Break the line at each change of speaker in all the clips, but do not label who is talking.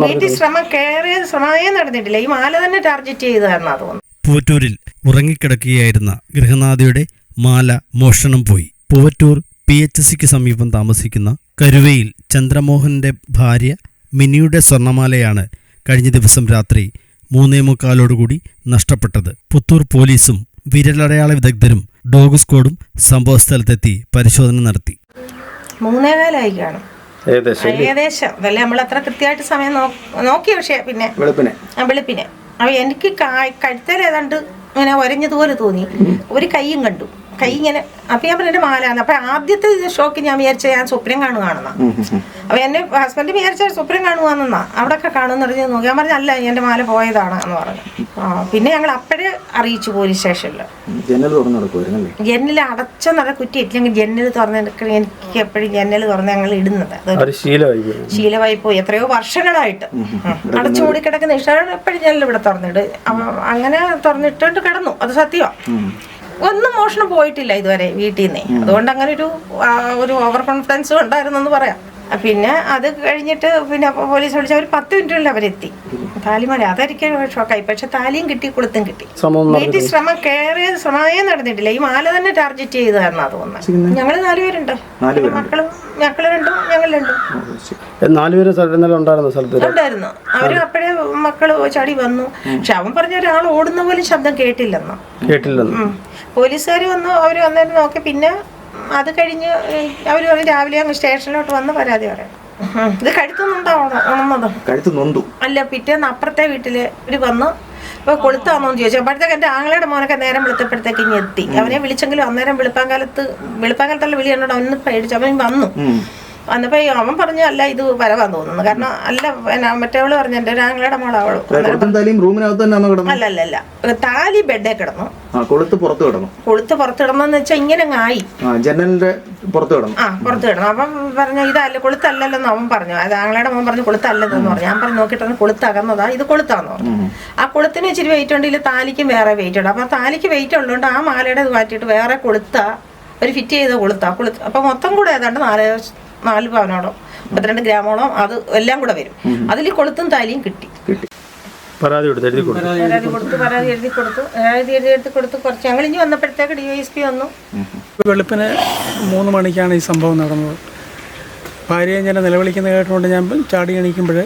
വീട്ടിൽ ശ്രമമേ നടന്നിട്ടില്ല. ഈ മാല തന്നെ ടാർഗറ്റ് ചെയ്തതാണെന്നാ തോന്നുന്നു.
പൂവറ്റൂരിൽ ഉറങ്ങിക്കിടക്കുകയായിരുന്ന ഗൃഹനാഥയുടെ മാല മോഷണം പോയി. പൂവറ്റൂർ PHCക്ക് സമീപം താമസിക്കുന്ന കരുവയിൽ ചന്ദ്രമോഹന്റെ ഭാര്യ മിനിയുടെ സ്വർണമാലയാണ് കഴിഞ്ഞ ദിവസം രാത്രി 3:45 നഷ്ടപ്പെട്ടത്. പുത്തൂർ പോലീസും വിരലടയാള വിദഗ്ധരും ഡോഗ് സ്ക്വാഡും സംഭവസ്ഥലത്തെത്തി പരിശോധന നടത്തി.
3:15 കാണും ഏകദേശം. വല്ല നമ്മൾ അത്ര കൃത്യമായിട്ട് സമയം നോക്കിയ, പക്ഷേ പിന്നെ വെളുപ്പിനെ അവ എനിക്ക് കഴുത്തേൽ ഏതാണ്ട് ഇങ്ങനെ ഒരഞ്ഞതുപോലെ തോന്നി. ഒരു കൈയും കണ്ടു, കൈ ഇങ്ങനെ. അപ്പം ഞാൻ പറഞ്ഞ മാലാണ്. അപ്പം ആദ്യത്തെ ഷോക്ക് ഞാൻ വിചാരിച്ച ഞാൻ സ്വപ്നം കാണുകയാണെന്നാ. അപ്പം എന്നെ ഹസ്ബൻഡ് വിചാരിച്ച സ്വപ്നം കാണുകയെന്നാ. അവിടെയൊക്കെ കാണുമെന്ന് പറഞ്ഞ് നോക്കി. ഞാൻ പറഞ്ഞ അല്ല, എൻ്റെ മാല പോയതാണ് എന്ന് പറഞ്ഞു. പിന്നെ ഞങ്ങൾ അപ്പോഴേ അറിയിച്ചു പോലീസ് സ്റ്റേഷനിൽ. ജനൽ അടച്ച നല്ല കുറ്റിയിട്ടില്ലെങ്കിൽ ജനൽ തുറന്നെടുക്കണ. എനിക്ക് എപ്പോഴും ജനൽ തുറന്ന് ഞങ്ങൾ ഇടുന്നത് ശീലമായി പോയി. എത്രയോ വർഷങ്ങളായിട്ട് അടച്ചു മൂടി കിടക്കുന്ന ഇഷ്ടമാണ്. എപ്പോഴും ജനൽ ഇവിടെ തുറന്നിട്. അങ്ങനെ തുറന്നിട്ടുണ്ട് കിടന്നു. അത് സത്യമാണ്. ഒന്നും മോഷണം പോയിട്ടില്ല ഇതുവരെ വീട്ടിൽ നിന്ന്. അതുകൊണ്ട് അങ്ങനെ ഒരു ഓവർ കോൺഫിഡൻസ് ഉണ്ടായിരുന്നെന്ന് പറയാം. പിന്നെ അത് കഴിഞ്ഞിട്ട് പിന്നെ പോലീസ് വിളിച്ച ഒരു 10 മിനിറ്റിനുള്ളിൽ അവരെത്തി. താലിമാല അതായിരിക്കും ഷോക്കായി. പക്ഷെ താലിയും കിട്ടി, കൊളുത്തും കിട്ടി. വീട്ടിൽ ശ്രമമേ നടന്നിട്ടില്ല. ഈ മാല തന്നെ ടാർഗറ്റ് ചെയ്തതാണെന്നാ തോന്നുന്നത്. ഞങ്ങൾ 4 പേരുണ്ട്. മക്കള് 2, ഞങ്ങൾ 2 ഉണ്ടായിരുന്നു. അവര് അപ്പോഴേ മക്കള് ചാടി വന്നു. പക്ഷെ അവൻ പറഞ്ഞ ഒരാൾ ഓടുന്ന പോലും ശബ്ദം കേട്ടില്ലെന്നോ. പോലീസുകാർ വന്നു. അവർ വന്നിട്ട് നോക്കി. പിന്നെ അത് കഴിഞ്ഞ് അവർ രാവിലെ അങ്ങ് സ്റ്റേഷനിലോട്ട് വന്ന് പരാതി പറയാം. ഇത് കഴുത്തുന്നുണ്ടോ അല്ല, പിറ്റേന്ന് അപ്പുറത്തെ വീട്ടില് ഒരു വന്നു. ഇപ്പൊ കൊളുത്താന്നോന്ന് ചോദിച്ചു. അപ്പോഴത്തേക്ക് എൻ്റെ ആങ്ങളുടെ മോനൊക്കെ നേരം വെളുത്തപ്പോഴത്തേക്ക് ഇനി എത്തി. അവനെ വിളിച്ചെങ്കിലും അന്നേരം വെളുപ്പാങ്കാലത്തുള്ള വിളി എന്നോട് അവന് പേടിച്ചു. അവൻ വന്നു. വന്നപ്പോ അവൻ പറഞ്ഞു അല്ല, ഇത് വരവാൻ തോന്നുന്നു. കാരണം അല്ല, മറ്റേവള് പറഞ്ഞു എൻ്റെ ആങ്ങളുടെ മോളവള് അല്ല താലി ബെഡേ കിടന്നു. കൊളുത്ത് പുറത്ത് കിടന്നെന്ന് വെച്ചാൽ ഇങ്ങനെ ആയി പുറത്ത് കിടന്നു. അപ്പം പറഞ്ഞു ഇതല്ല, കൊളുത്തല്ലല്ലെന്ന് അവൻ പറഞ്ഞു. അത് ആങ്ങളുടെ മോൻ പറഞ്ഞു കൊളുത്തല്ലെന്ന് പറഞ്ഞു. ഞാൻ പറഞ്ഞു നോക്കിയിട്ട് കൊളുത്തകന്നതാ, ഇത് കൊളുത്താന്ന് പറഞ്ഞു. ആ കൊളുത്തിന് ഇച്ചിരി വെയിറ്റ് ഉണ്ട്, ഇതിൽ താലിക്കും വേറെ വെയിറ്റ് ഉണ്ട്. അപ്പൊ താലിക്ക് വെയിറ്റ് ഉള്ളതുകൊണ്ട് ആ മാലയുടെ ഇത് മാറ്റിയിട്ട് വേറെ കൊളുത്ത ഒരു ഫിറ്റ് ചെയ്ത കൊളുത്ത. അപ്പൊ മൊത്തം കൂടെ ഏതാണ്ട് 4 പവനോളം 32 ഗ്രാമോളം അത് എല്ലാം കൂടെ വരും. അതിൽ കൊളുത്തും താലിയും കിട്ടി.
പരാതി എഴുതി
കൊടുത്തു. കുറച്ച് ഞങ്ങൾ ഇനി വന്നപ്പോഴത്തേക്ക് DYSP വന്നു.
വെളുപ്പിന് 3 മണിക്കാണ് ഈ സംഭവം നടന്നത്. ഭാര്യയെ ഞാൻ നിലവിളിക്കുന്ന കേട്ടുകൊണ്ട് ഞാൻ ചാടി എണീക്കുമ്പോൾ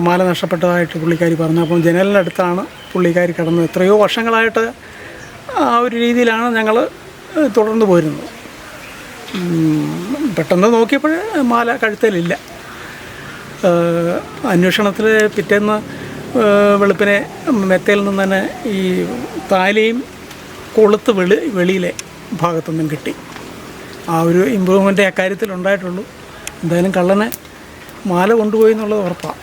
മാല നഷ്ടപ്പെട്ടതായിട്ട് പുള്ളിക്കാരി പറഞ്ഞു. അപ്പം ജനലിനടുത്താണ് പുള്ളിക്കാരി കിടന്നത്. എത്രയോ വർഷങ്ങളായിട്ട് ആ ഒരു രീതിയിലാണ് ഞങ്ങൾ തുടർന്ന് പോരുന്നത്. പെട്ടെന്ന് നോക്കിയപ്പോൾ മാല കഴുത്തേലില്ല. അന്വേഷണത്തിൽ പിറ്റേന്ന് വെളുപ്പിനെ മെത്തയിൽ നിന്ന് തന്നെ ഈ താലിയും കൊളുത്ത് വെളിയിലെ ഭാഗത്തുനിന്നും കിട്ടി. ആ ഒരു ഇമ്പ്രൂവ്മെൻ്റ് അക്കാര്യത്തിൽ ഉണ്ടായിട്ടുള്ളൂ. എന്തായാലും കള്ളനെ മാല കൊണ്ടുപോയി എന്നുള്ളത് ഉറപ്പാണ്.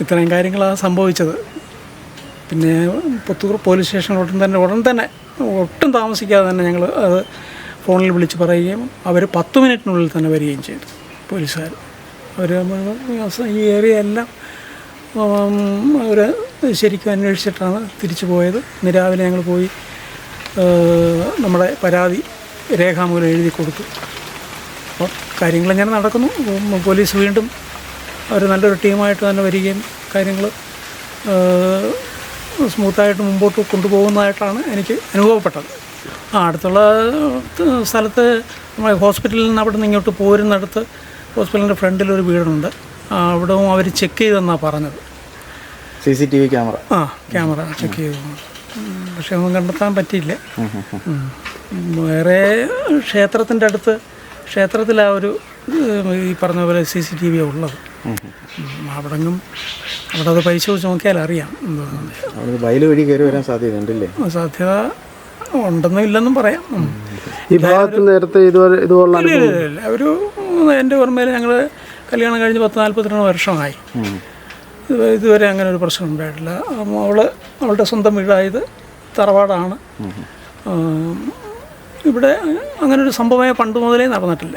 ഇത്രയും കാര്യങ്ങളാണ് സംഭവിച്ചത്. പിന്നെ പുത്തൂർ പോലീസ് സ്റ്റേഷനിൽ ഉടൻ തന്നെ ഒട്ടും താമസിക്കാതെ തന്നെ ഞങ്ങൾ അത് ഫോണിൽ വിളിച്ച് പറയുകയും അവർ 10 മിനിറ്റിനുള്ളിൽ തന്നെ വരികയും ചെയ്തു പോലീസുകാർ. അവർ ഈ ഏരിയ എല്ലാം അവർ ശരിക്കും അന്വേഷിച്ചിട്ടാണ് തിരിച്ചു പോയത്. ഇന്ന് രാവിലെ ഞങ്ങൾ പോയി നമ്മുടെ പരാതി രേഖാമൂലം എഴുതി കൊടുത്തു. അപ്പോൾ കാര്യങ്ങളിങ്ങനെ നടക്കുന്നു. പോലീസ് വീണ്ടും അവർ നല്ലൊരു ടീമായിട്ട് തന്നെ വരികയും കാര്യങ്ങൾ സ്മൂത്തായിട്ട് മുമ്പോട്ട് കൊണ്ടുപോകുന്നതായിട്ടാണ് എനിക്ക് അനുഭവപ്പെട്ടത്. അടുത്തുള്ള സ്ഥലത്ത് നമ്മുടെ ഹോസ്പിറ്റലിൽ നിന്ന് അവിടെ നിന്ന് ഇങ്ങോട്ട് പോരുന്നിടത്ത് ഹോസ്പിറ്റലിൻ്റെ ഫ്രണ്ടിലൊരു വീടുണ്ട്. അവിടെ അവർ ചെക്ക് ചെയ്തെന്നാണ് പറഞ്ഞത്.
CCTV
ക്യാമറ ചെക്ക് ചെയ്തു. പക്ഷെ ഒന്നും കണ്ടെത്താൻ പറ്റിയില്ല. വേറെ ക്ഷേത്രത്തിൻ്റെ അടുത്ത് ക്ഷേത്രത്തിലാ ഒരു ഈ പറഞ്ഞ പോലെ CCTV ഉള്ളത്. അവിടെ അത് പരിശോധിച്ച് നോക്കിയാൽ അറിയാം.
വഴി കയറി വരാൻ സാധ്യതയുണ്ടല്ലേ?
സാധ്യത ഉണ്ടെന്നും ഇല്ലെന്നും പറയാം.
ഈ ഭാഗത്ത് നേരത്തെ ഇതുപോലുള്ള
ഒരു എൻ്റെ ഓർമ്മയിൽ ഞങ്ങൾ കല്യാണം കഴിഞ്ഞ് 40-42 വർഷമായി. ഇതുവരെ അങ്ങനെ ഒരു പ്രശ്നം ഉണ്ടായിട്ടില്ല. അവളുടെ സ്വന്തം വീടായത് തറവാടാണ്. ഇവിടെ അങ്ങനെ ഒരു സംഭവമേ പണ്ട് മുതലേ നടന്നിട്ടില്ല.